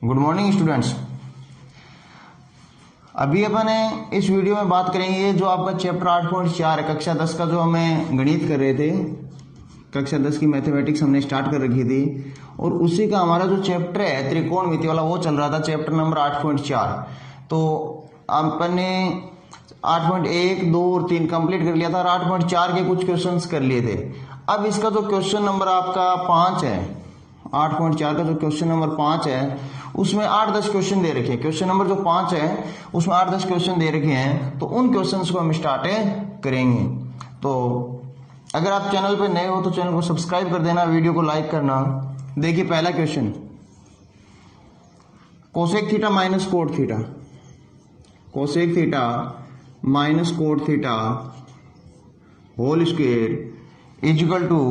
Good morning students. अभी अपन इस video में बात करेंगे जो आपका चैप्टर 8.4 है, कक्षा 10 का, जो हमें गणित कर रहे थे। कक्षा 10 की मैथमेटिक्स हमने स्टार्ट कर रखी थी और उसी का हमारा जो चैप्टर है त्रिकोणमिति वाला वो चल रहा था, चैप्टर नंबर 8.4। तो अपन ने 8.1, 2 और 3 कंप्लीट कर लिया था और 8.4 के कुछ क्वेश्चंस कर लिए थे। अब इसका जो क्वेश्चन नंबर आपका 5 है, 8.4 का जो क्वेश्चन नंबर 5 है उसमें 8-10 क्वेश्चन दे रखे हैं। क्वेश्चन नंबर जो 5 है उसमें 8-10 क्वेश्चन दे रखे हैं, तो उन क्वेश्चंस को हम स्टार्ट करेंगे। तो अगर आप चैनल पे नए हो तो चैनल को सब्सक्राइब कर देना, वीडियो को लाइक करना। देखिए पहला question, cosec theta minus cot theta, cosec theta minus cot theta whole square is equal to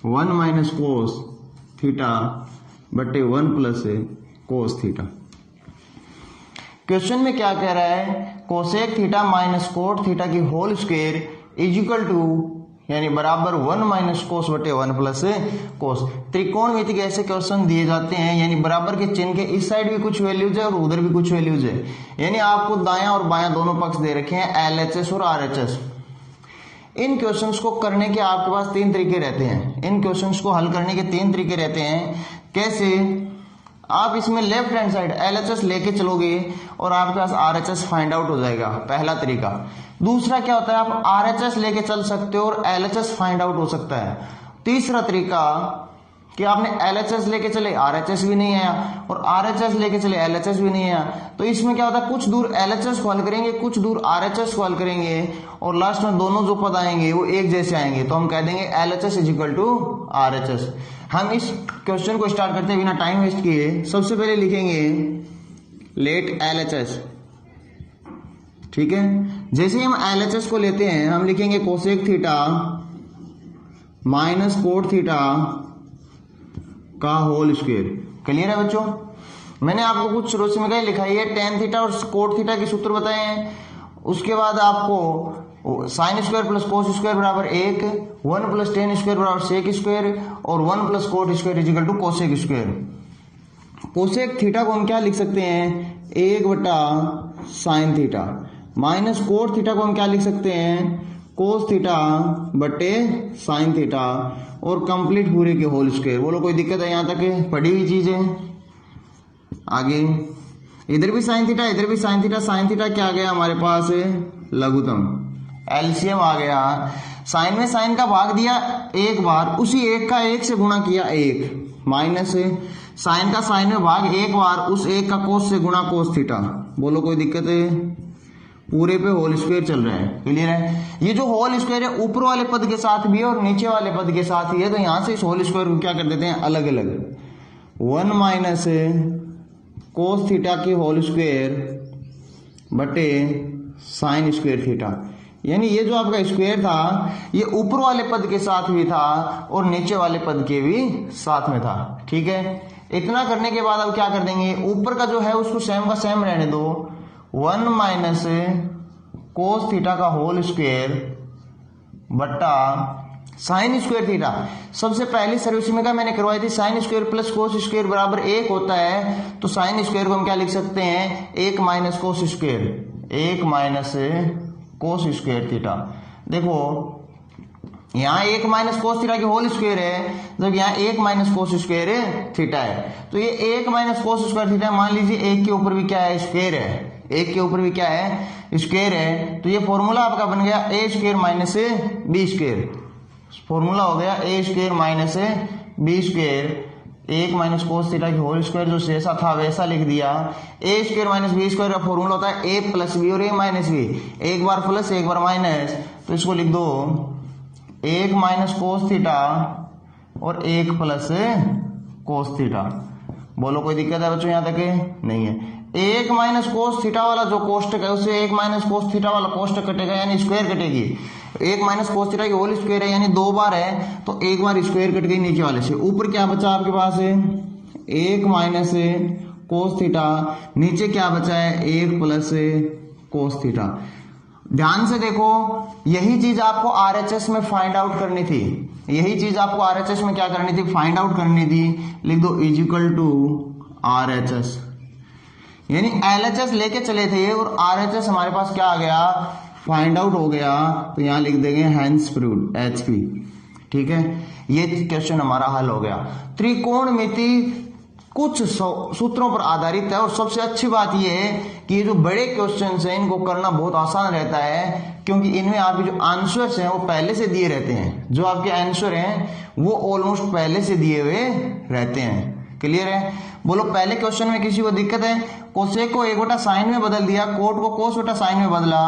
1 minus cos theta बटे 1 प्लस कोस थीटा। क्वेश्चन में क्या कह रहा है, cosec theta minus cot theta की whole square is equal to यानी बराबर 1 minus कोस बटे 1 प्लस कोस। त्रिकोणमिति के ऐसे क्वेश्चन दिए जाते हैं, यानी बराबर के चिन्ह के इस साइड भी कुछ वैल्यूज है और उधर भी कुछ वैल्यूज है, यानी आपको दायां और बायां दोनों पक्ष दे रखे हैं, LHS और RHS। इन क्वेश्चंस को करने के आपके पास 3 तरीके रहते हैं। इन क्वेश्चंस को हल करने के 3 तरीके रहते हैं। कैसे? आप इसमें लेफ्ट हैंड साइड LHS लेके चलोगे और आपके पास RHS फाइंड आउट हो जाएगा, पहला तरीका। दूसरा क्या होता है, आप RHS लेके चल सकते हो और LHS फाइंड आउट हो सकता है। तीसरा तरीका कि आपने LHS लेके चले, RHS भी नहीं आया, और RHS लेके चले, LHS भी नहीं आया। तो इसमें क्या होता है, कुछ दूर LHS को हल करेंगे, कुछ दूर RHS को हल करेंगे और लास्ट में दोनों जो पद आएंगे वो एक जैसे आएंगे, तो हम कह देंगे LHS is equal to RHS। हम इस क्वेश्चन को स्टार्ट करते हैं बिना टाइम वेस्ट किए। सबसे पहले लिखेंगे लेट LHS, ठीक है। जैसे ही हम LHS को लेते हैं हम लिखेंगे cosec theta minus cot theta का होल स्क्वायर। क्लियर है बच्चों? मैंने आपको कुछ शुरू से में लिखा है, टेन थीटा और कोट थीटा के सूत्र बताए हैं। उसके बाद आपको sine square plus cos square बराबर 1, 1 प्लस टेन स्क्वायर बराबर सेक स्क्वायर और 1 plus cot square is equal to cosec square. Cosec theta को हम क्या लिख सकते हैं, 1 बटा sine theta, minus cot theta को हम क्या लिख सकते हैं, कोस थीटा बटे साइन थीटा, और कंप्लीट पूरे के होल स्क्वायर। बोलो कोई दिक्कत है? यहां तक पढ़ी हुई चीज है। आगे इधर भी साइन थीटा, इधर भी साइन थीटा। साइन थीटा क्या आ गया हमारे पास, लघुत्तम, LCM आ गया। साइन में साइन का भाग दिया एक बार, उसी एक का 1 से गुणा किया 1, माइनस साइन का साइन में भाग एक बार, उस 1 का कोस से गुणा कोस थीटा। बोलो कोई दिक्कत है? पूरे पे होल स्क्वायर चल रहा है। क्लियर है? ये जो होल स्क्वायर है ऊपर वाले पद के साथ भी है और नीचे वाले पद के साथ ही है, तो यहां से इस होल स्क्वायर को क्या कर देते हैं, अलग अलग। 1 माइनस कोस थीटा की होल स्क्वायर बटे साइन स्क्वायर थीटा, यानी ये जो आपका स्क्वायर था ये ऊपर वाले पद के साथ भी था और नीचे वाले पद के भी साथ में था। ठीक है, इतना करने के बाद अब क्या कर देंगे, ऊपर का जो है उसको सेम का सेम रहने दो। 1 माइनस कोस थीटा का होल स्क्वायर बट्टा साइन स्क्वायर थीटा। सबसे पहली सर्विस में का मैंने करवाई थी, sine square plus cos square बराबर 1 होता है, तो साइन स्क्वायर को हम क्या लिख सकते हैं, 1 माइनस कोस स्क्वायर, 1 माइनस कोस स्क्वायर थीटा। देखो यहाँ 1 माइनस कोस थीटा की होल स्क्वायर है, जब यहाँ 1 माइनस कोस स्क्वायर थीटा है, तो ये 1 माइनस कोस स्क्वायर थीटा। मान लीजिए 1 के ऊपर भी क्या है, स्क्वायर है, 1 के ऊपर भी क्या है, स्क्वायर है, तो ये फॉर्मूला आपका बन गया a square minus b square. Formula हो गया a square minus b square, 1 minus cos theta की होल स्क्वायर, जो जैसा था वैसा लिख दिया। a square minus b square का फॉर्मूला होता है a प्लस b और a माइनस b, एक बार प्लस एक बार माइनस, तो इसको लिख दो 1 माइनस कोस थीटा और 1 प्लस कोस थीटा। बोलो कोई दिक्कत है बच्चों? यहां तक नहीं है। 1 माइनस कोस थीटा वाला जो कोष्टक है उससे 1 माइनस कोस थीटा वाला कोष्टक कटेगा, यानी स्क्वायर कटेगी। 1 माइनस कोस थीटा की होल स्क्वायर है, यानी 2 बार है, तो एक बार स्क्वायर कट गई नीचे वाले से। ऊपर क्या बचा आपके पास है, 1 माइनस कोस थीटा, नीचे क्या बचा है, 1 प्लस कोस थीटा। ध्यान से देखो, यही चीज आपको RHS में फाइंड आउट करनी थी, यही चीज आपको RHS में क्या करनी थी, फाइंड आउट करनी थी। लिख दो इज इक्वल टू RHS, यानी LHS लेके चले थे और RHS हमारे पास क्या आ गया, फाइंड आउट हो गया, तो यहां लिख देंगे हेंस प्रूव्ड HP। ठीक है, ये क्वेश्चन हमारा हल हो गया। त्रिकोणमिति कुछ सूत्रों पर आधारित है और सबसे अच्छी बात यह है कि ये जो बड़े क्वेश्चंस हैं इनको करना बहुत आसान रहता है, क्योंकि इनमें आपके जो आंसर्स हैं वो पहले से दिए रहते हैं, जो आपके आंसर हैं वो ऑलमोस्ट पहले से दिए हुए रहते हैं। क्लियर है? बोलो पहले क्वेश्चन में किसी को दिक्कत है? कोसेक को 1/sin में बदल दिया, कोट को cos/sin में बदला,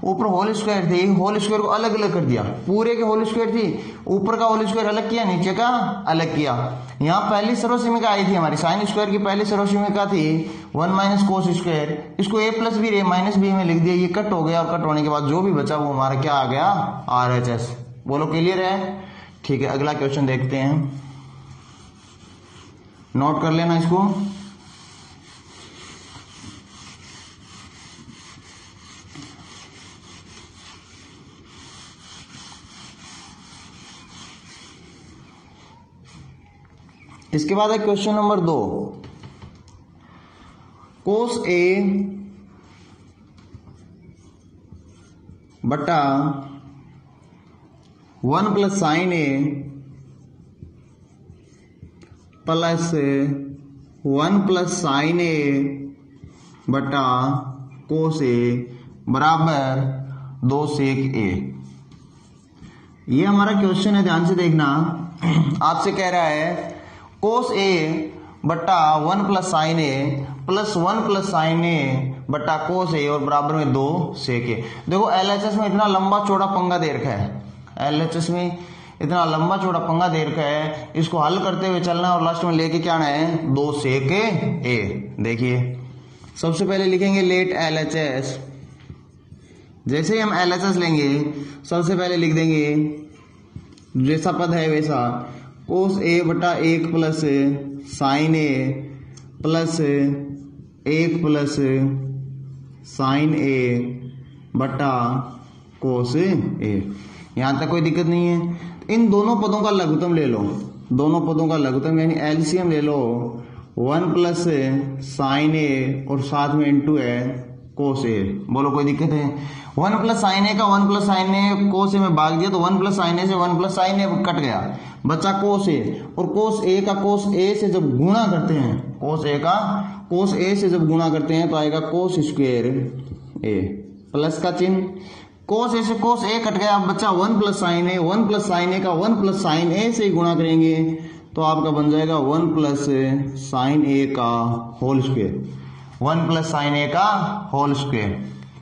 ऊपर होल स्क्वायर थी, होल स्क्वायर को अलग अलग कर दिया, पूरे के होल स्क्वायर थी, ऊपर का होल स्क्वायर अलग किया, नीचे का अलग किया। यहाँ पहली सर्वसीमिका आई थी हमारी, साइन स्क्वायर की पहली सर्वसीमिका थी 1 - cos स्क्वायर, इसको a + b -b में लिख दिया, ये कट हो गया, और कट होने के बाद जो भी बचा वो हमारा क्या आ गया, RHS। बोलो क्लियर है? ठीक है, अगला क्वेश्चन देखते हैं, नोट कर लेना इसको। इसके बाद है क्वेश्चन नंबर 2, cos A बटा 1 + sin A plus 1 + sin A बटा cos A बराबर 2 sec A। ये हमारा क्वेश्चन है, ध्यान से देखना। आपसे कह रहा है cos A बटा 1 + sin A plus 1 + sin A बटा cos A और बराबर में 2 sec A। देखो LHS में इतना लंबा चौड़ा पंगा दे रखा है, LHS में इतना लंबा चौड़ा पंगा दे रखा है, इसको हल करते हुए चलना और लास्ट में लेके क्या आना है, 2 sec A। देखिए सबसे पहले लिखेंगे लेट LHS। जैसे ही हम LHS लेंगे सबसे पहले लिख देंगे जैसा पद है वैसा, cos A बटा 1 + sin A plus 1 + sin A बटा cos A। यहां तक कोई दिक्कत नहीं है। इन दोनों पदों का लघुत्तम ले लो, दोनों पदों का लघुत्तम यानी LCM ले लो, 1 + sin A और साथ में इंटू है cos A। बोलो कोई दिक्कत है? 1 + sin A का 1 + sin A cos A में भाग दिया तो 1 + sin A से 1 + sin A कट गया, बचा cos A, और cos A का cos A से जब गुणा करते हैं, cos A का cos A से जब गुणा करते हैं तो आएगा cos स्क्वायर A, प्लस का चिन्ह, cos A से cos A कट गया, अब बचा 1 + sin A, 1 + sin A का 1 + sin A से गुणा करेंगे तो आपका बन जाएगा 1 + sin A का होल स्क्वायर, 1 + sin A का होल स्क्वायर।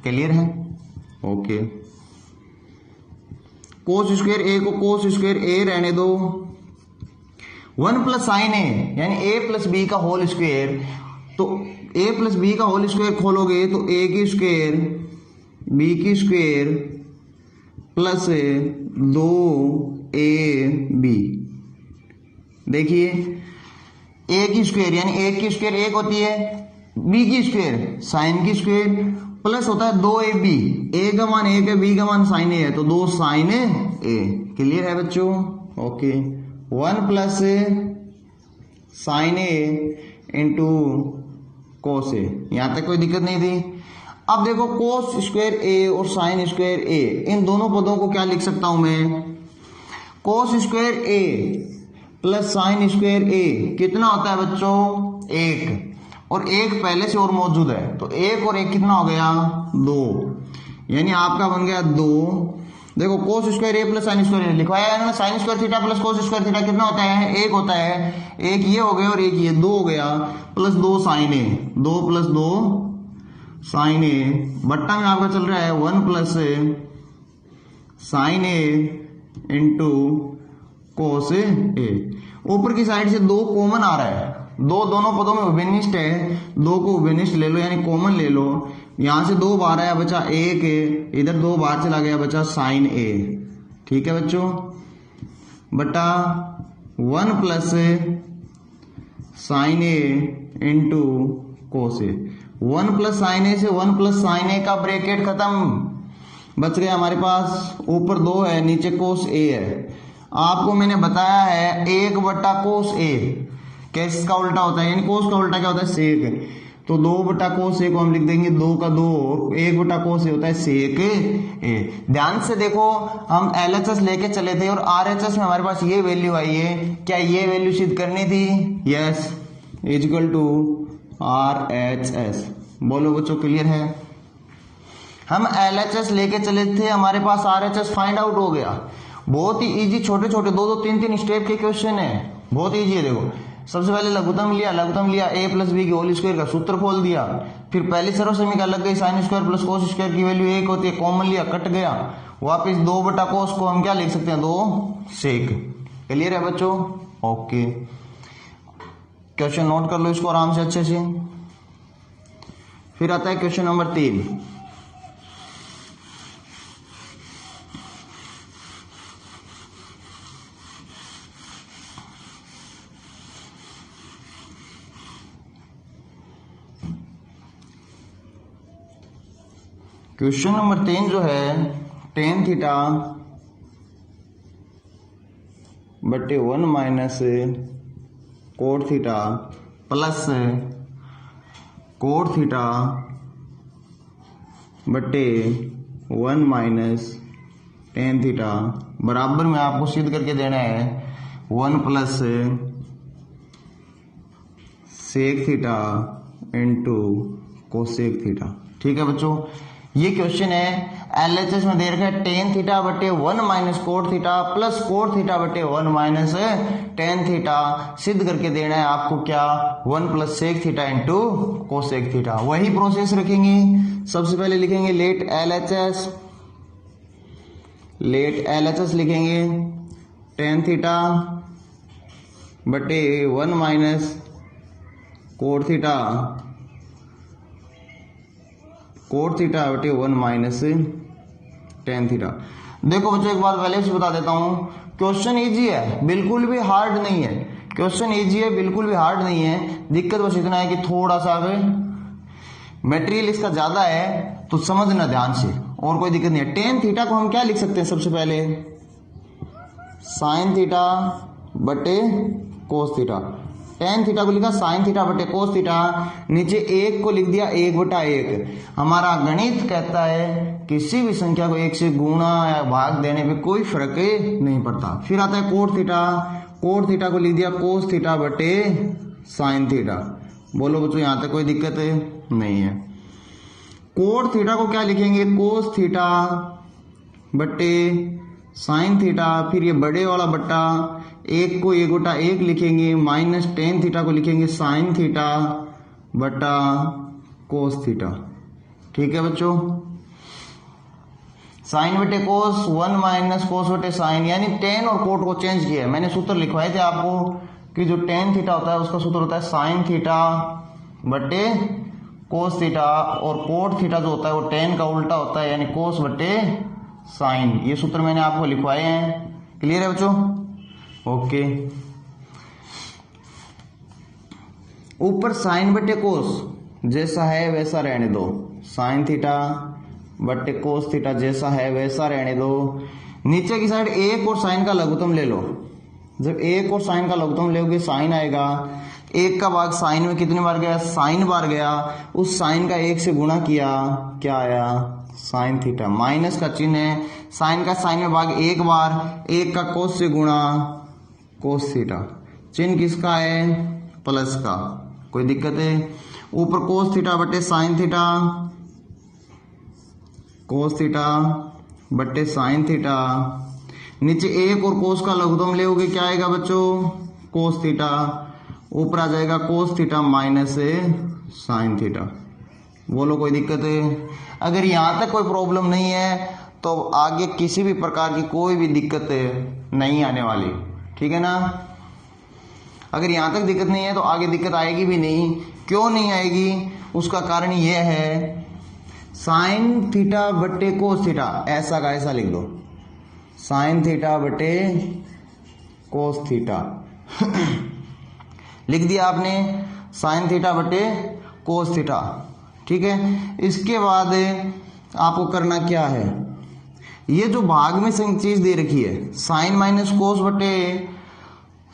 क्लियर है? ओके, cos स्क्वायर A को cos स्क्वायर A रहने दो, 1 + sin A यानी A + B का होल स्क्वायर, तो A + B का होल स्क्वायर खोलोगे तो A की स्क्वायर B की स्क्वायर प्लस 2AB। देखिए A की स्क्वायर यानी A की स्क्वायर 1 होती है, B की स्क्वायर साइन की स्क्वायर प्लस होता है 2AB, A का मान 1 है, B का मान sin A है तो 2 sin A। क्लियर है बच्चों? Okay, 1 + sin A into cos A। यहां तक कोई दिक्कत नहीं थी। अब देखो cos स्क्वायर A और sin स्क्वायर A, इन दोनों पदों को क्या लिख सकता हूं मैं, cos square A plus sin square A कितना होता है बच्चों, 1, और 1 पहले से और मौजूद है तो 1 और 1 कितना हो गया, 2, यानी आपका बन गया 2। देखो cos square A plus sin square A लिखवाया है ना, sin square theta plus cos square theta कितना होता है, 1 होता है, 1 ये हो गया और 1 ये 2 हो गया, plus 2 sin A, 2 + 2 sin A बट्टा में आपका चल रहा है 1 + sin A into cos A। ऊपर की साइड से 2 कॉमन आ रहा है, 2 दोनों पदों में उभयनिष्ठ है, 2 को उभयनिष्ठ ले लो यानी कॉमन ले लो, यहां से 2 बाहर आया बचा 1, इधर 2 बाहर चला गया बचा sin A। ठीक है बच्चों, बटा 1 + sin A into cos A। 1 + sin A से 1 + sin A का ब्रैकेट खत्म, बच गया हमारे पास ऊपर 2 है नीचे cos A है। आपको मैंने बताया है 1 बटा cos A, किसका उल्टा होता है, यानी कोस का उल्टा क्या होता है, सेक। तो 2 बटा कोस ए को हम लिख देंगे 2 का 2, 1 बटा कोस ए होता है सेक ए। ध्यान से देखो, हम LHS लेके चले थे और RHS में हमारे पास ये वैल्यू आई है, क्या ये वैल्यू सिद्ध करनी थी, यस, इक्वल टू RHS। बोलो बच्चों, क्लियर है। हम LHS लेके चले थे, हमारे पास RHS फाइंड आउट हो गया। बहुत ही इजी, छोटे छोटे 2-2, 3-3 स्टेप के क्वेश्चन है, बहुत इजी है। देखो, सबसे पहले लघुत्तम लिया, a प्लस बी की होल स्क्वायर का सूत्र खोल दिया, फिर पहली सर्व समीकरण लग गई, sine square plus cos square की वैल्यू 1 होती है, कॉमन लिया, कट गया, वापस 2 बटा कोस को हम क्या लिख सकते हैं, 2 सेक। क्लियर है बच्चों, ओके। क्वेश्चन नोट कर लो इसको आराम से, अच्छे से। फिर आता है क्वेश्चन नंबर 3। क्वेश्चन नंबर 3 जो है, टेन थीटा बटे 1 minus cot theta plus cot theta बटे 1 माइनस टेन थीटा बराबर में आपको सिद्ध करके देना है 1 plus sec theta into cosec theta. ठीक है बच्चों, ये क्वेश्चन है, LHS में दे रखा है टेन थीटा बटे 1 minus cot theta plus cot theta बटे 1 माइनस टेन थीटा सिद्ध करके देना है आपको क्या, 1 plus sec theta into cosec theta. वही प्रोसेस रखेंगे। सबसे पहले लिखेंगे लेट LHS लिखेंगे टेन थीटा बटे 1 माइनस कोट थीटा बटे 1 माइनस टेन थीटा। देखो बच्चों, एक बात पहले से बता देता हूं, क्वेश्चन इजी है, बिल्कुल भी हार्ड नहीं है। क्वेश्चन इजी है, बिल्कुल भी हार्ड नहीं है। दिक्कत बस इतना है कि थोड़ा सा मटेरियल इसका ज्यादा है, तो समझना ध्यान से, और कोई दिक्कत नहीं है। टेन थीटा को हम क्या लिख सकते हैं, सबसे पहले साइन थीटा बटे कोस थीटा। टेन थीटा को लिखा साइन थीटा बटे कोस थीटा, नीचे 1 को लिख दिया 1 बटा 1। हमारा गणित कहता है किसी भी संख्या को 1 से गुणा या भाग देने पे कोई फर्क नहीं पड़ता। फिर आता है कोट थीटा को लिख दिया कोस थीटा बटे साइन थीटा। बोलो बच्चों, यहां तक कोई दिक्कत नहीं है। कोट थीटा को क्या लिखेंगे, कोस थीटा बटे साइन थीटा, फिर ये बड़े वाला बट्टा 1 को 1 बटा 1 लिखेंगे, माइनस टेन थीटा को लिखेंगे साइन थीटा बटा कोस थीटा। ठीक है बच्चों, साइन बटे कोस 1 माइनस कोस बटे साइन, यानी टेन और कोट को चेंज किया है। मैंने सूत्र लिखवाए थे आपको कि जो टेन थीटा होता है उसका सूत्र होता है साइन थीटा बटे कोस थीटा, और कोट थीटा जो होता है वो टेन का उल्टा होता है, यानी कोस बटे साइन। ये सूत्र मैंने आपको लिखवाए हैं। क्लियर है बच्चों, ओके। ऊपर साइन बटे कोस जैसा है वैसा रहने दो, साइन थीटा बटे कोस थीटा जैसा है वैसा रहने दो। नीचे की साइड 1 और साइन का लघुत्तम ले लो। जब 1 और साइन का लघुत्तम लोगे साइन आएगा, 1 का भाग साइन में कितनी बार गया, साइन बार गया, उस साइन का 1 से गुणा किया, क्या आया, साइन थीटा। माइनस का चिन्ह है, साइन का साइन में भाग 1 बार, 1 का कोस से गुणा कोस थीटा। चिन्ह किसका है, प्लस का। कोई दिक्कत है, ऊपर कोस थीटा बटे साइन थीटा, कोस थीटा बटे साइन थीटा, नीचे 1 और कोस का लघुत्तम लेोगे, क्या आएगा बच्चों, कोस थीटा, ऊपर आ जाएगा cos theta minus sine theta. बोलो कोई दिक्कत है? अगर यहां तक कोई प्रॉब्लम नहीं है तो आगे किसी भी प्रकार की कोई भी दिक्कत नहीं आने वाली, ठीक है ना। अगर यहां तक दिक्कत नहीं है तो आगे दिक्कत आएगी भी नहीं। क्यों नहीं आएगी, उसका कारण यह है, साइन थीटा बटे कोस थीटा ऐसा का ऐसा लिख दो, साइन थीटा बटे कोस थीटा लिख दिया आपने, साइन थीटा बटे कोस थीटा। ठीक है, इसके बाद आपको करना क्या है, ये जो भाग में चीज दे रखी है साइन माइनस कोस बटे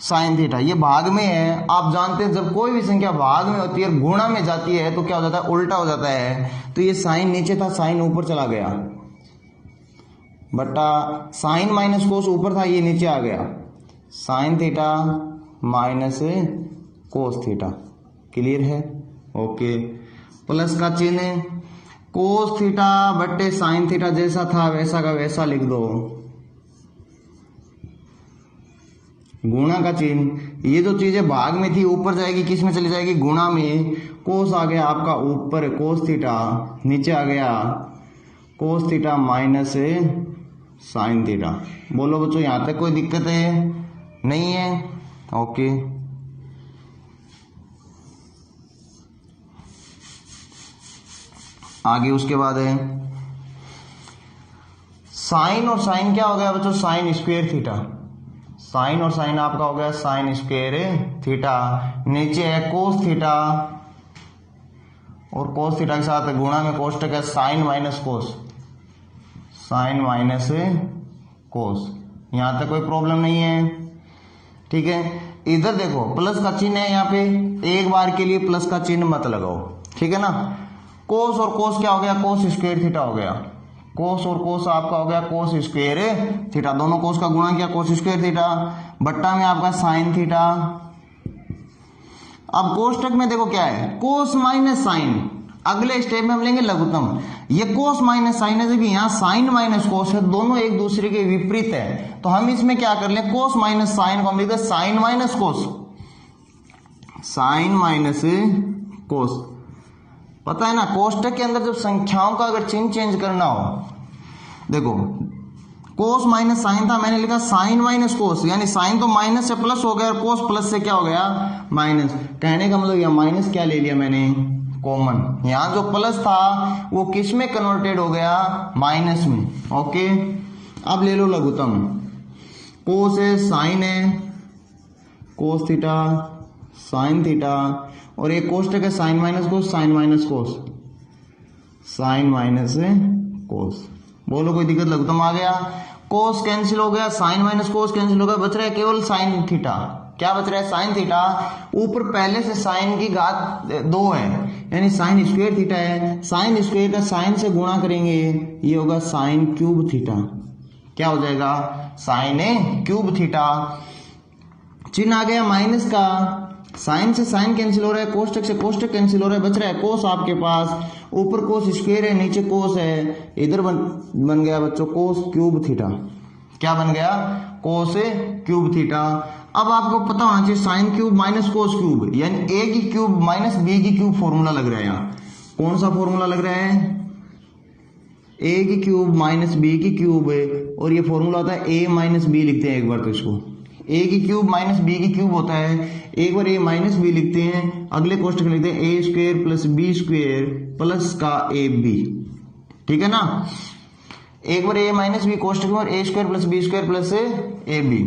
साइन थीटा, ये भाग में है। आप जानते हैं जब कोई भी संख्या भाग में होती है गुणा में जाती है तो क्या हो जाता है, उल्टा हो जाता है। तो ये साइन नीचे था, साइन ऊपर चला गया, बटा साइन माइनस कोस ऊपर था, ये नीचे आ गया, sign theta minus cos theta. Clear है? ओके। प्लस का चिन्ह, कोस थीटा बट्टे साइन थीटा जैसा था वैसा का वैसा लिख दो, गुणा का चिन्ह। ये जो चीजें भाग में थी ऊपर जाएगी, किस में चली जाएगी, गुणा में। कोस आ गया आपका ऊपर कोस थीटा, नीचे आ गया cos theta minus sine theta. बोलो बच्चों यहां तक कोई दिक्कत है? नहीं है? ओके। आगे उसके बाद है साइन, और साइन क्या हो गया बच्चों, साइन स्क्वायर थीटा। साइन और साइन आपका हो गया साइन स्क्वायर थीटा, नीचे है कोस थीटा, और कोस थीटा के साथ गुणा में कोष्टक है sine minus cos, sine minus cos. यहां तक कोई प्रॉब्लम नहीं है? ठीक है। इधर देखो प्लस का चिन्ह है, यहाँ पे एक बार के लिए प्लस का चिन्ह मत लगाओ, ठीक है ना। कोस और कोस क्या हो गया, कोस स्क्वायर थीटा हो गया। कोस और कोस आपका हो गया कोस स्क्वायर थीटा, दोनों कोस का गुणा किया कोस स्क्वायर थीटा, बट्टा में आपका साइन थीटा। अब कोष्टक में देखो क्या है, कोस माइनस साइन। अगले स्टेप में हम लेंगे लघुत्तम। ये कोस माइनस साइन है, जबकि यहाँ साइन माइनस कोस है, दोनों एक दूसरे के विपरीत है। तो हम इसमें क्या कर लें, कोस माइनस साइन को हम लिखते हैं sine minus cos, sine minus cos. पता है ना, कोष्टक के अंदर जब संख्याओं का अगर चिन्ह चेंज करना हो, देखो कोस माइनस साइन था, मैंने लिखा साइन माइनस कोस, यानी साइन तो माइनस से प्लस हो गया और कोस प्लस से क्या हो गया, माइनस। कहने का मतलब यहाँ माइनस क्या ले लिया मैंने, कॉमन। यहाँ जो प्लस था वो किस में कन्वर्टेड हो गया, माइनस में। ओके। अब ले लो लघुत्तम। कोस है, साइन है, कोस थीटा, साइन थीटा, और एक कोष्टक है sine minus cos, sine minus cos, sine minus cos. बोलो कोई दिक्कत, लघुत्तम आ गया। कोस कैंसिल हो गया, साइन माइनस कोस कैंसिल हो गया, बच रहा है केवल साइन थीटा। क्या बच रहा है, साइन थीटा। ऊपर पहले से साइन की घात 2 है, यानी साइन स्क्वायर थीटा है। साइन स्क्वायर का साइन से गुणा करेंगे, ये होगा साइन क्यूब थीटा। क्या हो जाएगा, साइन क्यूब थीटा। चिन्ह आ गया माइनस का, साइन से साइन कैंसिल हो रहा है, कोष्टक से कोष्टक कैंसिल हो रहा है, बच रहा है कोस आपके पास। ऊपर कोस स्क्वायर है, नीचे कोस है, इधर बन गया बच्चों कोस क्यूब थीटा। क्या बन गया, कोस क्यूब थीटा। अब आपको पता होना चाहिए sine cube minus cos cube, यानी ए की क्यूब माइनस बी की क्यूब फॉर्मूला लग रहा है। यहाँ कौन सा फॉर्मूला लग रहा है, ए की क्यूब माइनस बी की क्यूब है, और ये फॉर्मूला होता है ए माइनस बी। लिखते हैं एक बार तो इसको, ए की क्यूब माइनस बी की क्यूब होता है, एक बार ए माइनस बी लिखते हैं, अगले कोष्टक लिखते हैं A square plus B square plus का ए बी। ठीक है ना, एक बार ए माइनस बी कोष्टक में, और A square plus B square plus A B.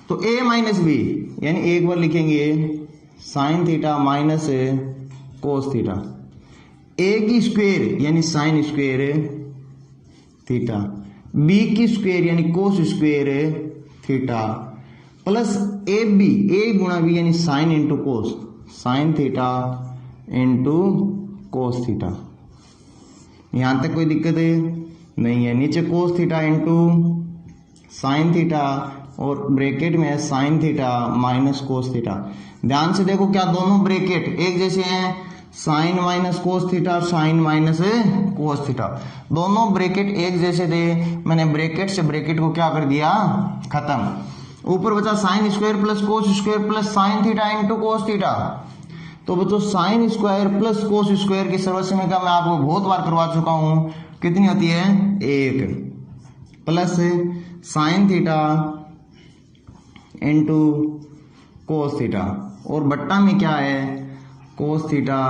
तो ए माइनस बी यानी एक बार लिखेंगे sine theta minus cos theta, A की स्क्वायर यानी साइन स्क्वायर थीटा, बी की स्क्वायर यानी cos square theta, plus A B, A गुणा बी यानी sine into cos, sine theta into cos theta. यहां तक कोई दिक्कत है नहीं है। नीचे cos theta into sine theta, और ब्रैकेट में है sign theta minus cos theta. ध्यान से देखो क्या दोनों ब्रैकेट एक जैसे हैं, साइन माइनस कोस थीटा और साइन माइनस कोस थीटा, दोनों ब्रैकेट एक जैसे थे। मैंने ब्रैकेट से ब्रैकेट को क्या कर दिया, खत्म। ऊपर बचा sine square plus cos square plus sign theta into cos theta. तो बच्चों sine square plus cos square की सर्वसमीकरण मैं आपको बहुत बार करवा चुका हूं, कितनी होती है, 1 plus sign theta into cos theta, और बट्टा में क्या है, कोस थीटा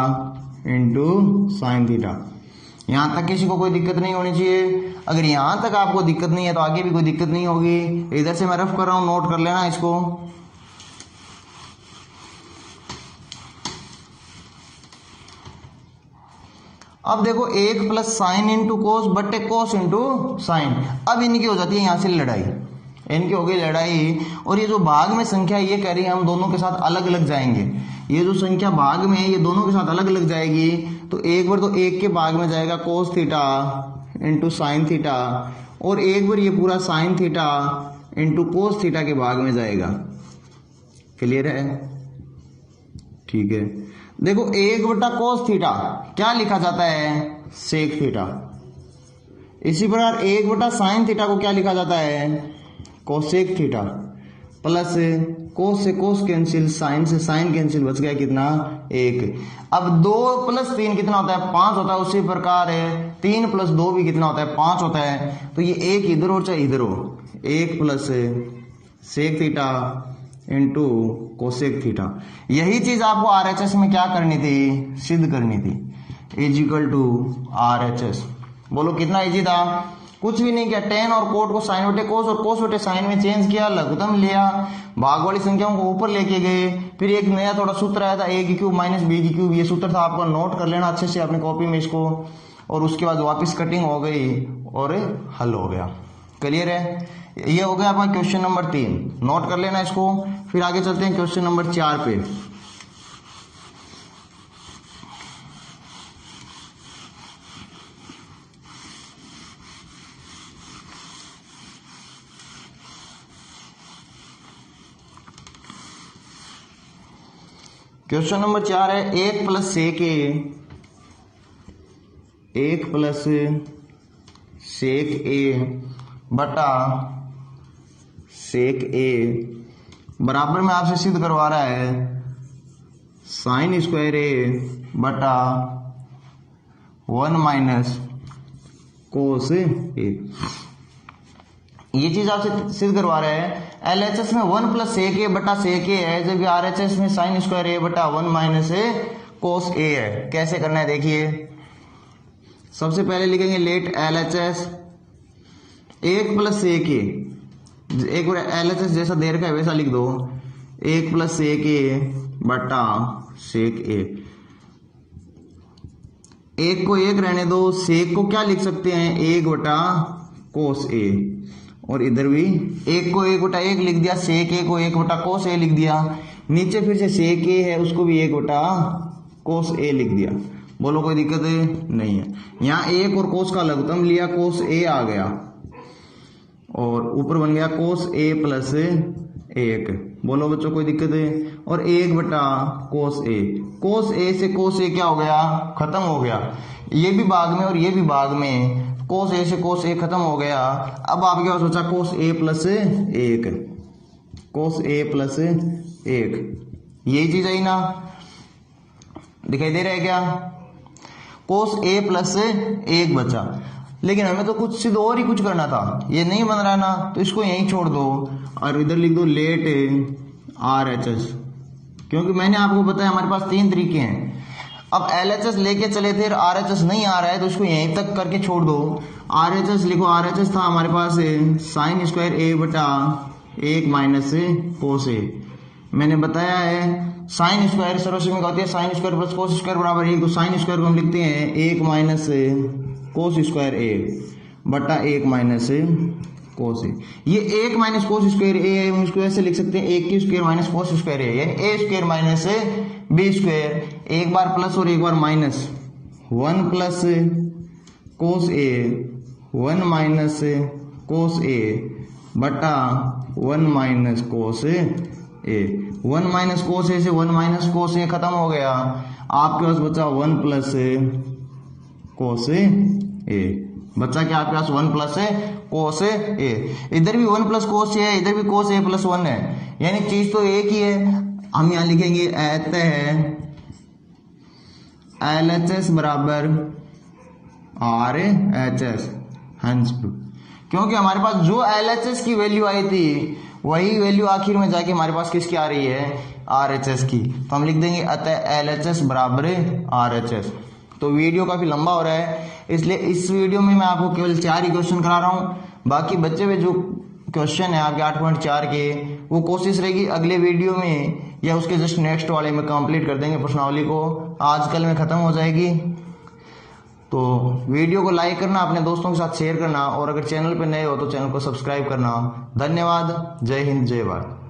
इंटू साइन थीटा। यहां तक किसी को कोई दिक्कत नहीं होनी चाहिए। अगर यहां तक आपको दिक्कत नहीं है तो आगे भी कोई दिक्कत नहीं होगी। इधर से मैं रफ कर रहा हूं, नोट कर लेना इसको। अब देखो 1 प्लस साइन इंटू कोस बट्टे कोस इंटू साइन। अब इनकी हो जाती है यहां से लड़ाई। इनकी हो गई लड़ाई। और ये जो भाग में संख्या ये कह रही है हम दोनों के साथ अलग अलग जाएंगे, ये जो संख्या भाग में है ये दोनों के साथ अलग अलग जाएगी। तो एक बार तो एक के भाग में जाएगा कोस थीटा इंटू साइन थीटा, और एक बार ये पूरा sign theta into cos theta के भाग में जाएगा। क्लियर है? ठीक है। देखो 1/cos थीटा क्या लिखा जाता है? Sec theta. इसी प्रकार 1/sin थीटा को क्या लिखा जाता है? Cosec theta. प्लस कोस से कोस कैंसिल, साइन से साइन कैंसिल, बच गया कितना? 1। अब 2 + 3 कितना होता है? 5 होता है। उसी प्रकार 3 + 2 भी कितना होता है? 5 होता है। तो ये एक इधर हो चाहे इधर हो, 1 + sec theta into cosec theta. यही चीज आपको RHS में क्या करनी थी? सिद्ध करनी थी। Is equal to RHS। बोलो कितना इजी था? कुछ भी नहीं किया, टेन और कोट को साइन बटे कोस और कोस बटे साइन में चेंज किया, लघुत्तम लिया, भाग वाली संख्याओं को ऊपर लेके गए। फिर एक नया थोड़ा सूत्र आया था a³ - b³। ये सूत्र था, आपको नोट कर लेना अच्छे से अपनी कॉपी में इसको। और उसके बाद वापस कटिंग हो गई और हल हो गया। क्लियर है? ये हो गया आपका क्वेश्चन नंबर 3। नोट कर लेना इसको। फिर आगे चलते हैं क्वेश्चन नंबर 4 पे। क्वेश्चन नंबर 4 है 1 + सेक ए बटा सेक ए बराबर में आपसे सिद्ध करवा रहा है sin² a बटा 1 - cos a। ये चीज आपसे सिद्ध करवा रहे हैं। LHS में 1 + सेक ए बटा सेक ए है, जबकि RHS में sin² a बटा 1 - cos a है। कैसे करना है देखिए। सबसे पहले लिखेंगे लेट LHS 1 + सेक ए, एक बार LHS जैसा दे रखा है वैसा लिख दो, 1 + सेक ए बटा सेक ए। एक को एक रहने दो, सेक को क्या लिख सकते हैं? 1/cos a। और इधर भी एक को 1/1 लिख दिया, सेक ए को 1/cos a लिख दिया। नीचे फिर से सेक ए है, उसको भी 1/cos a लिख दिया। बोलो कोई दिक्कत है? नहीं है। यहाँ एक और कोस का लघुत्तम लिया, cos a आ गया, और ऊपर बन गया cos a + 1। बोलो बच्चों कोई दिक्कत है? और 1/cos a। cos a से cos a क्या हो गया? खत्म हो गया। ये भी भाग में और ये भी भाग में, cos a से cos a खत्म हो गया। अब आपके पास बचा cos a + 1। cos a + 1 यही चीज आई ना? दिखाई दे रहा है क्या? cos a + 1 बचा। लेकिन हमें तो कुछ सिद्ध और ही कुछ करना था, ये नहीं बन रहा ना, तो इसको यहीं छोड़ दो और इधर लिख दो लेट RHS। क्योंकि मैंने आपको बताया हमारे पास 3 तरीके हैं। अब LHS लेके चले थे, RHS नहीं आ रहा है, तो इसको यहीं तक करके छोड़ दो। RHS लिखो, RHS था हमारे पास sin² a बटा 1 - cos a। मैंने बताया है sin² सर्वसमीक होती है sin² + cos² बराबर 1। तो sin² को हम लिखते हैं 1 - cos² a बटा 1 - cos a। ये 1 - cos² a है, हम इसको ऐसे लिख सकते हैं 1² - cos² a, यानी a² - b²। एक बार प्लस और एक बार minus, 1 + cos a 1 - cos a बटा 1 - cos a। 1 - cos a से 1 - cos a खत्म हो गया। आपके पास बचा 1 + cos a। बच्चा क्या आपके पास? 1 + cos a। इधर भी 1 + cos a है, इधर भी cos a + 1 है, यानी चीज तो एक ही है। हम यहां लिखेंगे अतः LHS बराबर RHS। हंस, क्योंकि हमारे पास जो LHS की वैल्यू आई थी वही वैल्यू आखिर में जाके हमारे पास किसकी आ रही है? RHS की। तो हम लिख देंगे अतः LHS बराबर RHS। तो वीडियो काफी लंबा हो रहा है, इसलिए इस वीडियो में मैं आपको केवल 4 ही क्वेश्चन करा रहा हूं। बाकी बच्चे हुए जो क्वेश्चन है आपके 8.4 के, वो कोशिश रहेगी अगले वीडियो में या उसके जस्ट नेक्स्ट वाले में कंप्लीट कर देंगे प्रश्नावली को। आजकल में खत्म हो जाएगी। तो वीडियो को लाइक करना, अपने दोस्तों के साथ शेयर करना, और अगर चैनल पर नए हो तो चैनल को सब्सक्राइब करना। धन्यवाद। जय हिंद, जय भारत।